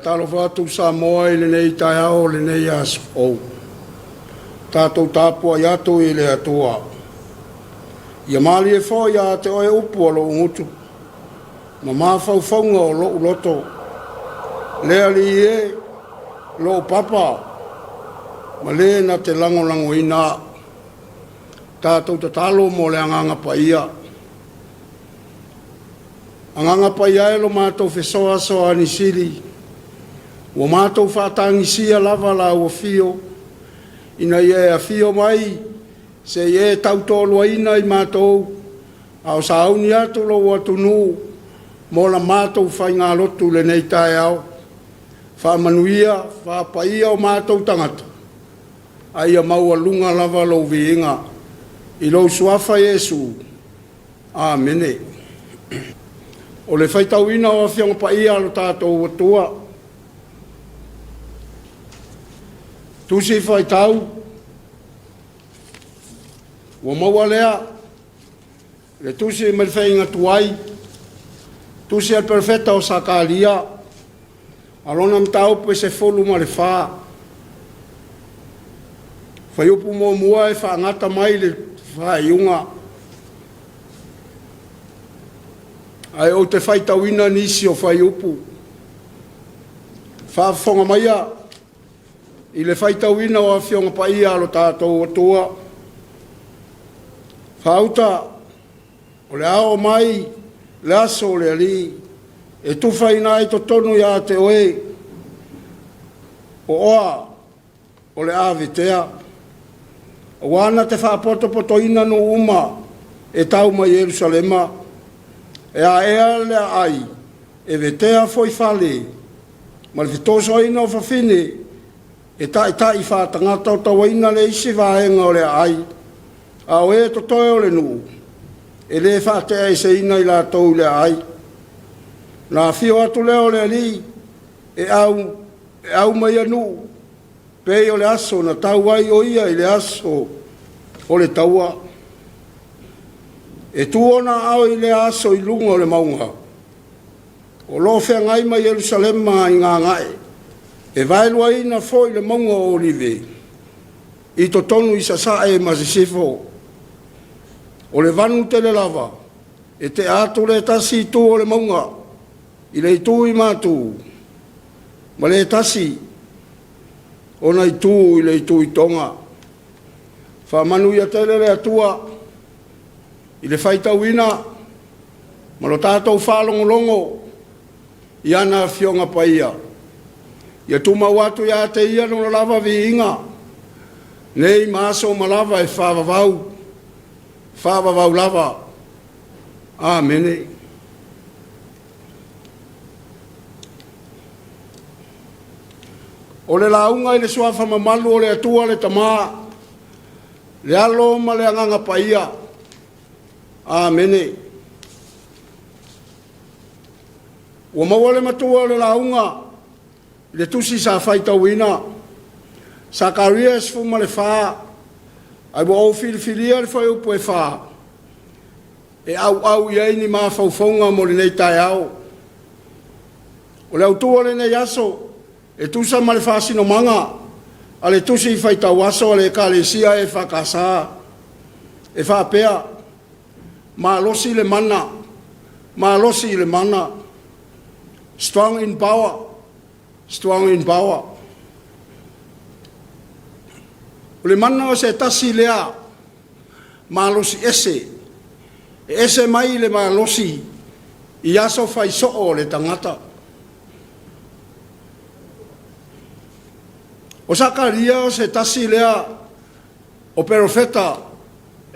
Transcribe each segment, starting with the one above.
talo whātu Samoa i le nei tai ao le nei as o. Tātou tāpua i atu i le atua. Ia mali e fo ia te oe upu alo ngutu. Ma mawhauwhaunga o lo uloto. Lea li e lo papa. Ma le na te lango ina. Tātou te talo mo le anganga pa ia. Anganga pa ia e lo mātou whesoa soa ni siri. Wa mātou whātangi sia lava la ua fio. Ina ia a fio mai. Se ie tautolua ina i mātou. Au sa auni atu lo watu nu. Mo la mātou whai ngā lotu le nei tae au. Whamanuia, whapaia o mātou tangata. Aia maua lunga lava lo viinga. I lo suafa Yesu. Amene. O le whaitauina o awhianga pa ia alo tātou atua. Tusi whaitau. Ua maua lea. Le tusi me whainga tuai. Tusi al perfeta o sakalia. Alona mtau pe se folu ma le wha. Whaiupu mo mua e whaangata mai le whaiunga. Ai o te whaitauina nisi o whaiupu. Whaafonga maia. I le whaitauina o awhionga pa ia alo tātou atua. Whauta. O le ao mai. Le aso o le ali. E tuwhaina i to tonu ia te oe. O oa. O le avitea. O wana te whaapoto ina no uma. E tau mai Jerusalema. E a ea le ai, e vetea foi fale, ma le vitoso ina o whawhine, e ta i whātangata o tawaina le isi vāenga o le ai, a o e to toe o le nu, e le whātea i se ina i la tau le ai. Nā whio atu leo le ali, e au mai anu, pei o le aso, na tau ai o ia i le aso o le taua. E tuona au i le aso i lunga o le maunga. O lo whea ngai mai Jerusalema i ngā ngai. E vailua ina fo i le maunga o olive. I to tonu i sasae masisifo. O le vanu te le lava. E te atu le tasi i tu o le maunga. I le tu i mātu. Ma le tasi. O na i tu i le tu i tonga. Whamanu ia tele le atua. I le whaitauina, ma lo tātou whālongolongo, i ana whionga pa ia. Ia tuma watu ia te ia no lava vi inga. Nei maaso ma lava e whāwavau lava. Amene. O le launga i le suafa mamalu o le atua le tamaa, le alo ma le anganga pa ia. Amene. Ua mawale matua le launga, le tusi sa whaitauina, sa karias fuma le wha, ai wa au filifilia le whai upu e wha, e au iei ni maa whauwhaunga mo le nei tai au. O le autua le nei aso, e tusa ma le wha sino manga, a le tusi whaitau aso le kalesia e whakasa, e wha pea, ma losi le mana, strong in power, o le mana o se tasi lea, ma losi ese mai le ma losi, i aso fai soo le tangata. O Sakaria o se tasi lea, o profeta,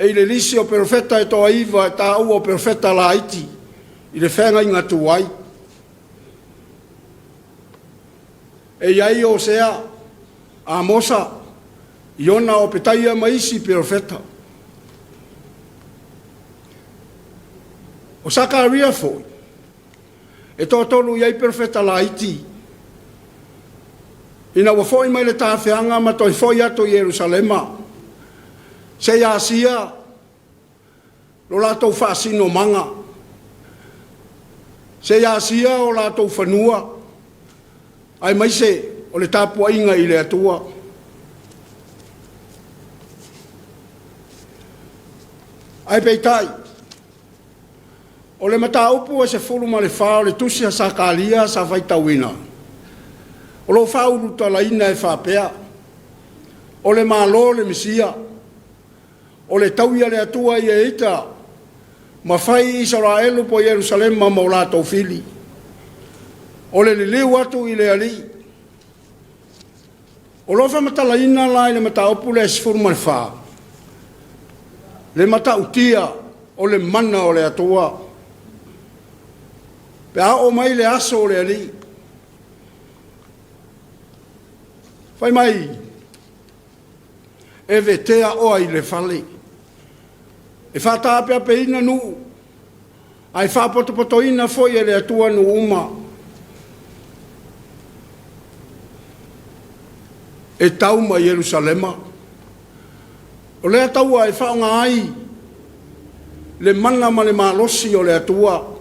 e le lisi o profeta e toa iwa e tā ua o profeta la iti. I le whenga inga tuai. E iai o sea a mosa i ona o petaia maisi profeta. O Sakaria foi. E toa tonu iai profeta la iti. Ina wa foi mai le tāwheanga ma toi foi ato i Jerusalema. Se ia sia, lo lātou whaasino manga. Se ia sia o lātou whanua. ai mai se o le tapua inga i le atua. Ai peitai, o le mata upu e se fulu ma le whao le tusi a sa kalia sa whaitawina. O lo whauru tala ina e whapea, o le malo le misia, o le tauia le atua i e ita, ma whai Israelu po Jerusalem ma maula tau fili. O le liu atu i le ali. O lo wha matala ina lai le mata upu le se fulu ma le whao. Le mata utia o le mana o le atua. Pe a o mai le aso o le ali. Fai mai. E vetea o ai le fale. E whata ape ape ina nu. Ai whapoto ina foi e le atua nu uma. E tauma Jerusalema. O lea taua e whaonga ai, le mana ma le malosi o le atua,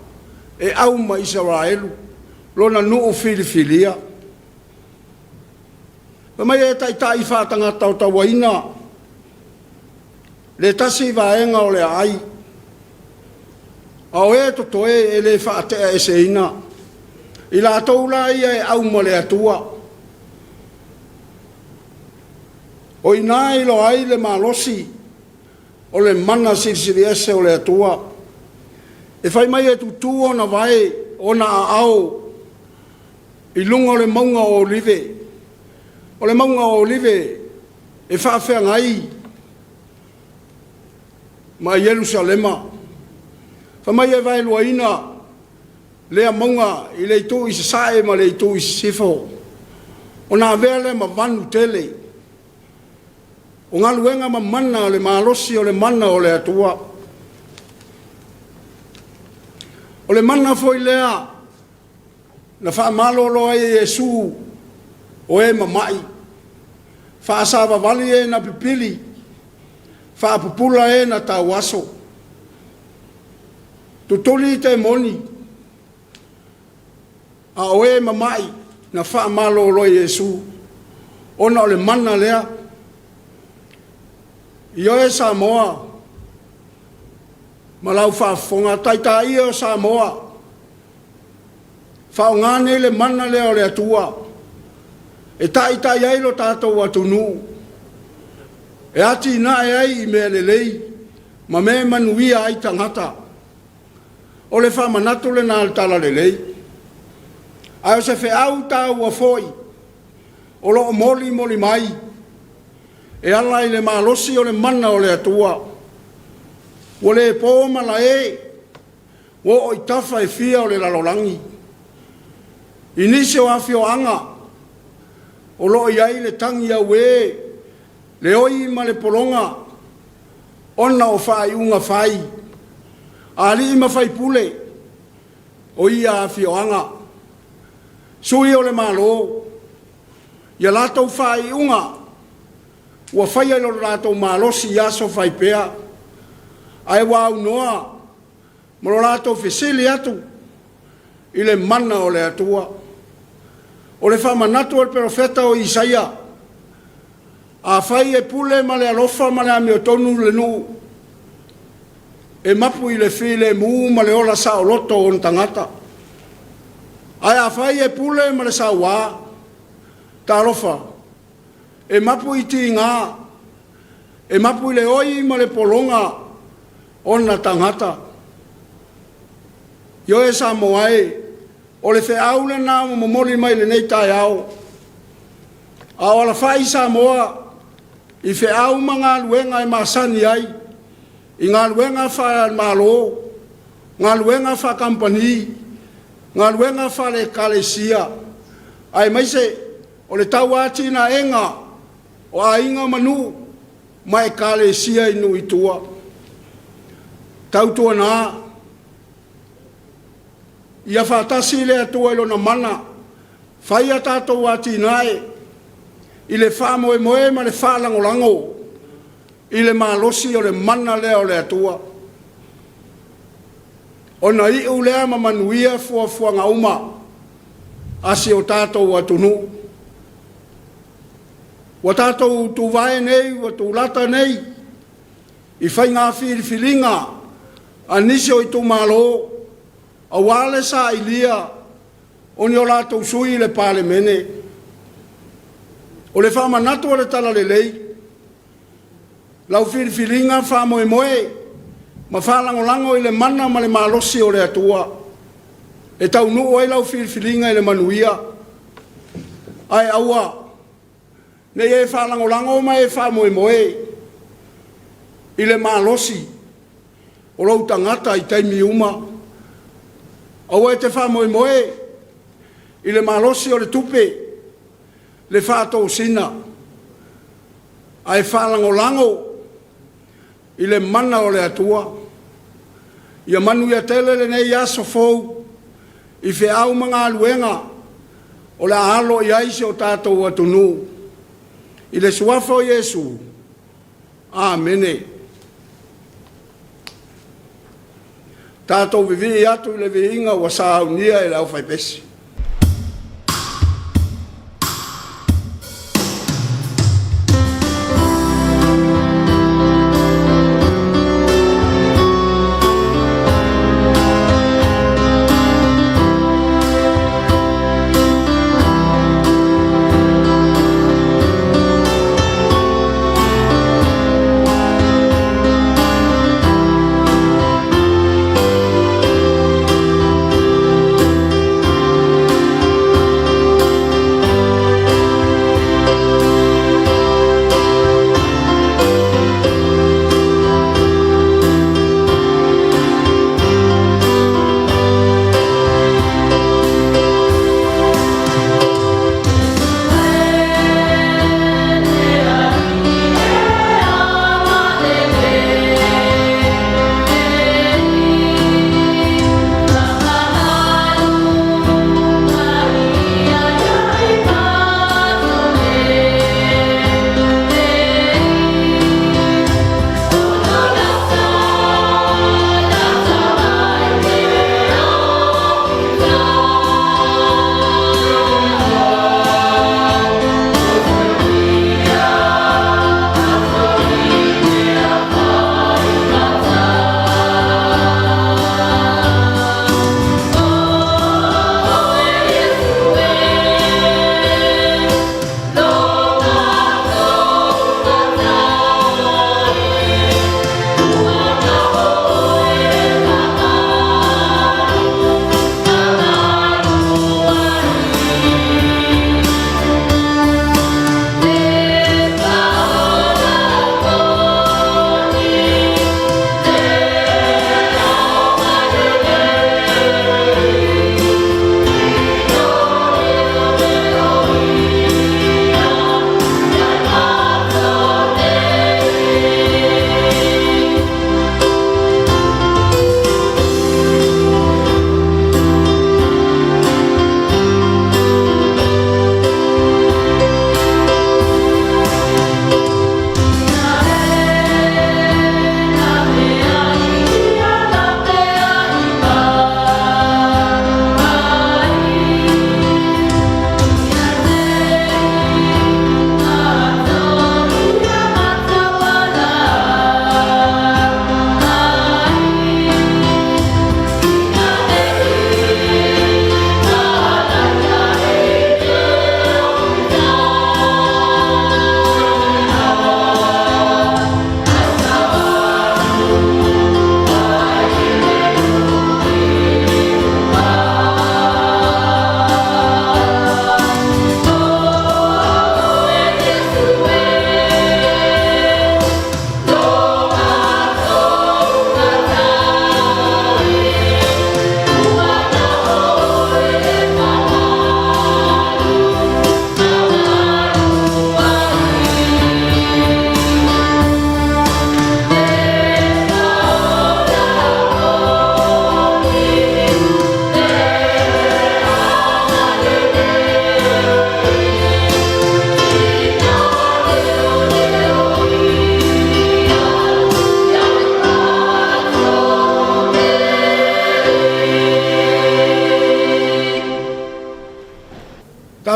e au ma Israelu, lona nuu filifilia. Ma mai e tai whatanga tau tawaina, le tasi vaenga o le ai, au e totoe e le whaatea e seina, i la taula ia e au ma le atua. O inai lo ai le malosi o le mana sirisiriese o le atua. E whai mai e tutu o na vai o na ao i lunga o le maunga o olive. O le maunga o olive e whaafea ngai ma Jerusalema. Whai mai e vai luaina lea maunga i le itu i se sae ma le itu i se sifo. O na vele ma vanu tele. O ngā luenga ma mana o le malosi o le mana o le atua. O le mana foi lea na wha malolo e Yesu o e mamai. Wha asava vali e na pipili. Wha pupula e na tawaso. Tutuli te moni. A o e mamai na wha malolo e Yesu. Ona o le mana lea. Io e Samoa, ma lau whaafonga taita i o Samoa, whaongane le mana leo le atua, e taita iai lo tātou atunu, e ati na e ai i mea le lei, ma me manuia ai tangata, o le whamanatu le nā tala le lei, ai o se whe au tāu a foi, o lo moli mai, e ala i le malosi o le mana o le atua. O le po mala e, o i tafa e fia o le lalolangi. I nisi o awhio anga, o lo iai le tangi au e, le oi ma le polonga, ona o whai unga whai, a li ima whai pule, o ia awhio anga. Sui o le malo, ia latou whai unga, ua whaia lo rato malosi aso whai pea. Ai wau noa, mo lo rato whesili atu, i le mana o le atua. O le whamanatu o le profeta o Isaia, a whai e pule ma le alofa ma le amio tonu le nu, e mapu i le while mu ma le ola sa o loto o ntangata. Ai a whai e pule ma le sa wā, ta alofa, e mapu i ti ngā, e mapu i le oi ma le polonga o na tangata. Io e Samoae, o le wheau le nā momoli mai le nei tai au. A o la whai Samoa, i wheau ma ngā luenga e masani ai, i ngā luenga wha malo, ngā luenga wha kampani, ngā luenga wha le kalesia. Ai maise, o le tau atina enga, o a inga manu, mai kale sia inu i tua. Tautua nā, ia whatasi le atua ilo na mana, whai a tātou ati nae, i le whamoe moe ma le whalangolango, i le malosi o le mana lea o le atua. O na i u lea ma manuia fua nga uma, asi o tātou atunu. Wa tātou tu vae nei, wa tu lata nei, i whai ngā whiriwhiringa, a nisi o i tu malo, a wale sa i lia, o ni o lātou sui le pāle mene. O le whamanatu o le tala le lei, lau whiriwhiringa whamoe moe, ma whalangolango i le mana ma le malosi o le atua. E tau nuu ai lau whiriwhiringa i le manuia. Ai aua, nei e whalangolango ma e whamoe moe, i le malosi, o lau tangata i taimi uma. Aua e te whamoe moe, i le malosi o le tupe, le whātou sina, ai whalangolango, i le mana o le atua. Ia manu ia tele le nei aso fau, i whi au mga aluenga, o le alo i aise o tātou atunu. I le suafo Yesu. Amene. Tātou vivi atu i le viinga wa sāunia i le au whaipesi.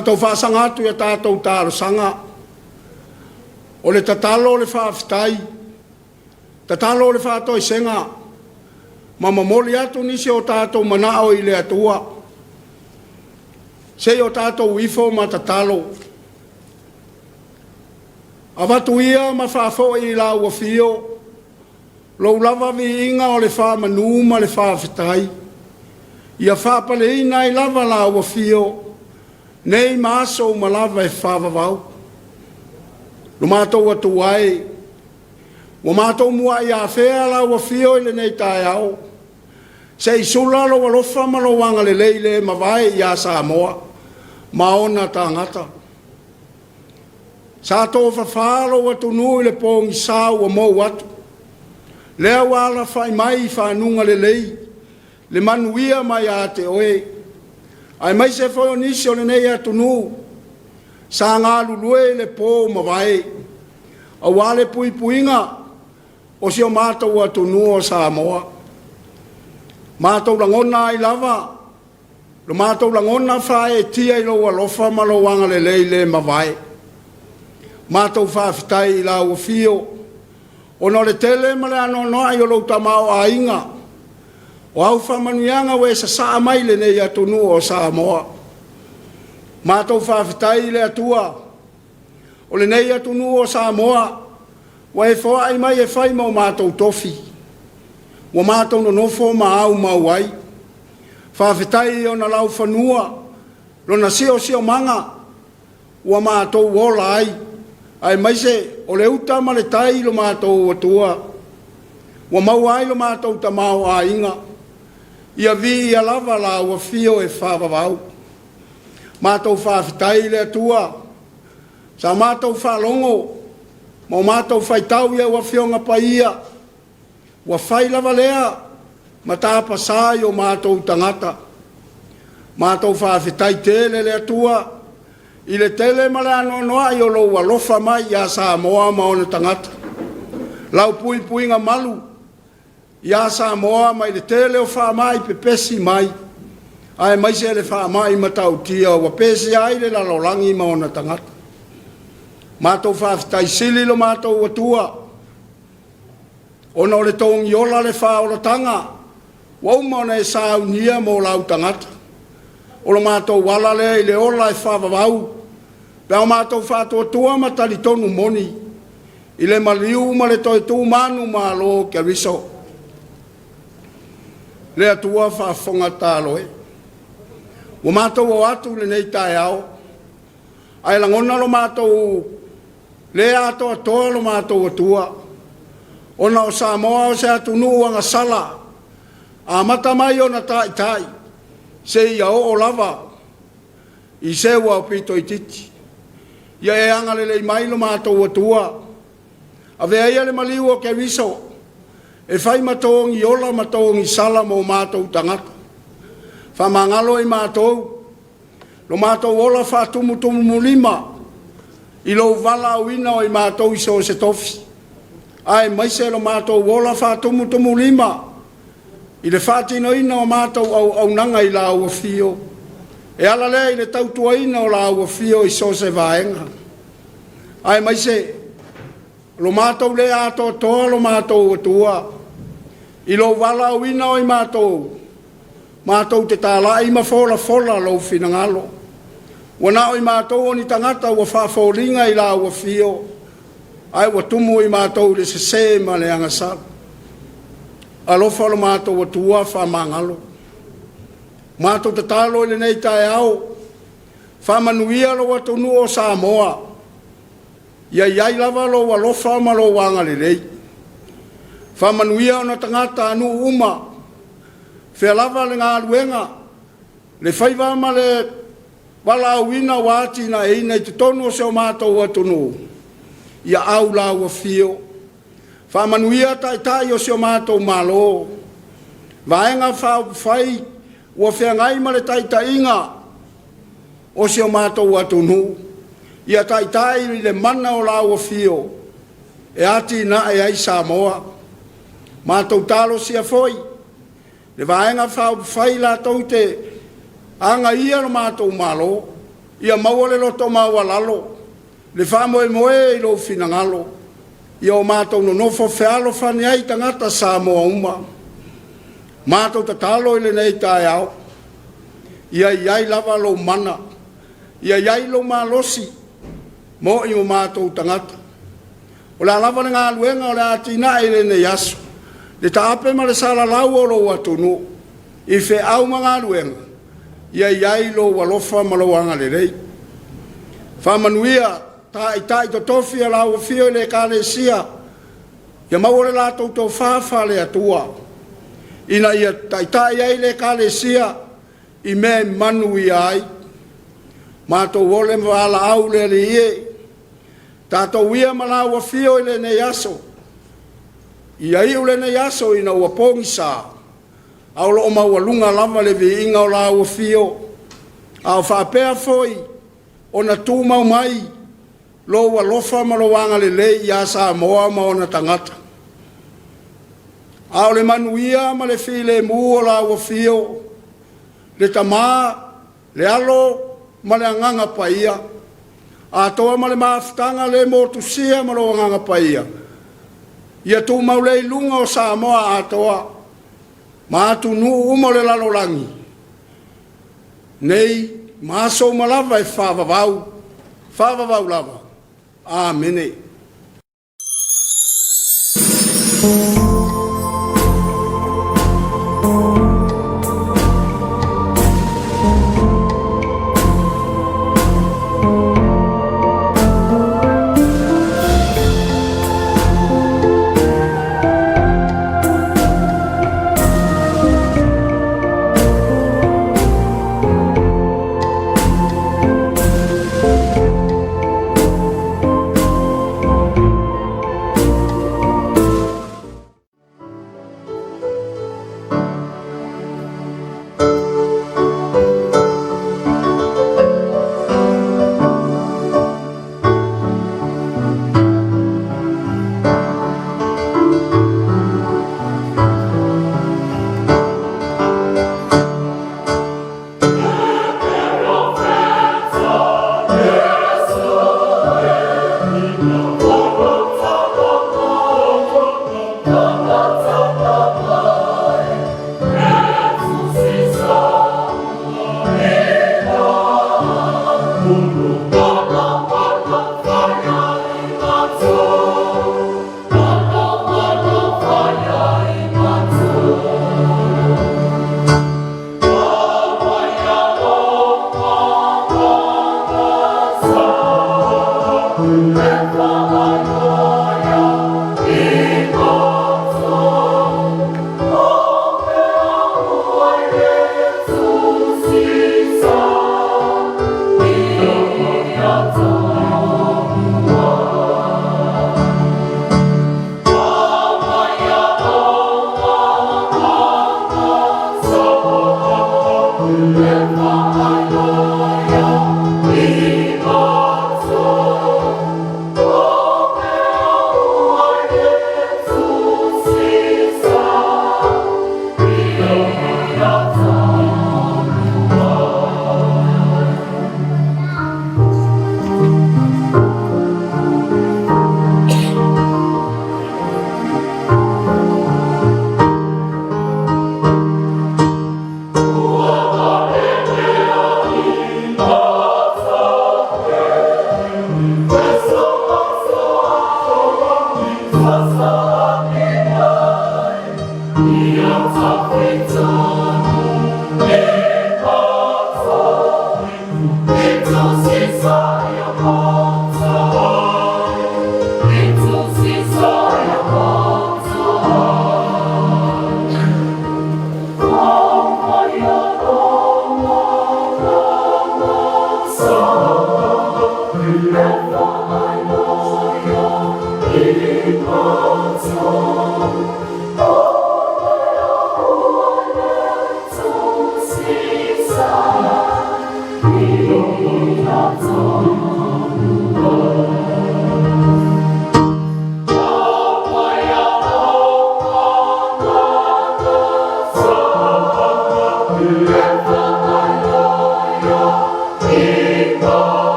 Tātou whaasanga atu ia tātou tāro sanga. O le tatalo le whaafitai. Tatalo le whaatoi senga. Mama moli atu nisi o tātou manao i le atua. Se o tātou ifo ma tatalo. Awatu ia ma whaafo i la ua fio. Lo lava vi inga o le wha manuma le whaafitai. Ia whaapale ina i lava la ua fio. Nei maaso ma lava e whaavavau. Lo mātou atu ai. Wa mātou mua i a whea la ua fio i le nei tai au. Se i sula lo alofa ma lo wanga le leile ma vai i a Samoa. Ma ona tangata. Sa tō whawhalo atu nui le pōngi sāu a mou atu. Lea wala whai mai whanunga le lei. Le manuia mai a te oe. Ai mai se whai o nisi o le nei atu nui. Sa ngā lulue le pō ma vai. A wale pui puinga. O si o mātou atu nui o Samoa. Mātou langona i lava. Lo mātou langona whae tia i lo alofa ma lo wanga le leile ma vai. Mātou whaafitai i la ua fio. O no le tele ma le ano noa i o lo tamao a inga. O au whamanuianga we sa saa mai le nei atu nu o Samoa. Mātou whaafitai le atua. O le nei atu nu o Samoa. Wa e whoa ai mai e whai mau mātou tofi. Wa mātou no nofo ma au mau ai. Whaafitai o na lau whanua. Lo na sio manga. Wa mātou wola ai. Ai mai se o le uta ma le tai lo mātou atua. Wa mau ai lo mātou tamau a inga. Ia vi ia lava la ua fio e whaavavau. Mātou whaafitai le atua. Sa mātou whaalongo. Mau mātou whaitau ia ua fionga pa ia. Wa whai lava lea. Ma tāpa sāi o mātou tangata. Mātou whaafitai tele le atua. I le tele ma le ano noa i o lo alofa mai i a Samoa ma ona tangata. Lau pui puinga malu. I a Samoa mai le tele o wha mai pe pesi mai. Ai mai se le wha mai ma tau tia wa pesi ai le la lolangi ma ona tangata. Mātou whaafitai sili lo mātou atua. Ona o le tongi ola le wha o la tanga. Wau ma ona e sāu nia mo lau tangata. O lo mātou wala le i le ola e whaavavau. Pea o mātou whātua tua ma tali tonu moni. I le maliu ma le toi tū manu ma lo kia riso. Le atua whaafonga tāloe. O mātou o atu le nei tai au. Ai langona lo mātou le ato atoa lo mātou atua. Ona o Samoa o se atu nuanga sala. A mata mai o na tai tai. Se ia o lava. I se ua o pito i titi. Ia e anga le mai lo mātou atua. A vea ia le maliu o ke viso. E whai matongi ola matongi sala mo mātou tangata. Whamangalo i mātou. Lo mātou ola whātumu mulima. I lo vala o ina o i mātou iso se tofi. Ai maise lo mātou ola whātumu mulima. I le whātino ina o mātou au nanga i la ua fio. E ala lea i le tautua ina o la ua fio i so se vaenga. Ai mai se, lo mātou le ato toa lo mātou atua. I lo wala o ina o i mātou. Mātou te tāla i ma fola lo finangalo. Wana o i mātou o ni tangata ua whaafolinga i la ua fio. Ai ua tumu i mātou le se ma le angasala. Alofa lo mātou atua whamangalo. Mātou te talo le nei tai au. Whamanuia lo atu nu o Samoa. Ia iai lava lo alofa ma lo wanga le lei. Whamanuia o na tangata anu uma. Whea lava le ngā luenga. Le whaiva ma le wala uina wāti na eina i te tonu o seo mātou atu nu. Ia au la ua fio. Whamanuia tai o seo mātou malo. Vaenga whai ua whengai ma le tai inga o seo mātou atunu. Ia tai le mana o la ua fio. E ati na e ai Samoa. Mātou talo sia foi. Le vaenga whai la tau te anga ia lo mātou malo. ia maua le loto maualalo le faamoemoe i lou finagalo ia o matou nonofo fealo fani ai tagata sa moa uma matou tatalo i lenei taeao ia iai lava lou mana ia iai lou malosi mo i o matou tagata o le alava le galuega o le atinaʻi i lenei aso le taape ma le salalau o lou atunuu i feʻau ma galuega ia iai lou alofa ma lou agalelei faamanuia taʻitaʻi totofi a lauafia i le ekalesia ia maua le latou tofā fale atua ina ia taʻitaʻi ai le ekalesia i mea manu ia ai matou ole ma valaau le aliie tatou ia ma lauafia i lenei aso ia iʻu lenei aso ina ua pogi sa ao loo maualuga lava le viiga o lauafio ao faapea foi ona tumau mai lou alofa ma lou agalelei iā Samoa ma ona tagata ao le manuia ma le filemu o lauafio le tamā le alo ma le agaga paia atoa ma le mafutaga le motusia ma lou agaga paia ia tumau le iluga o Samoa atoa ma atunuu uma o le lalolagi nei masou ma lava e faavavau lava amene. Amen.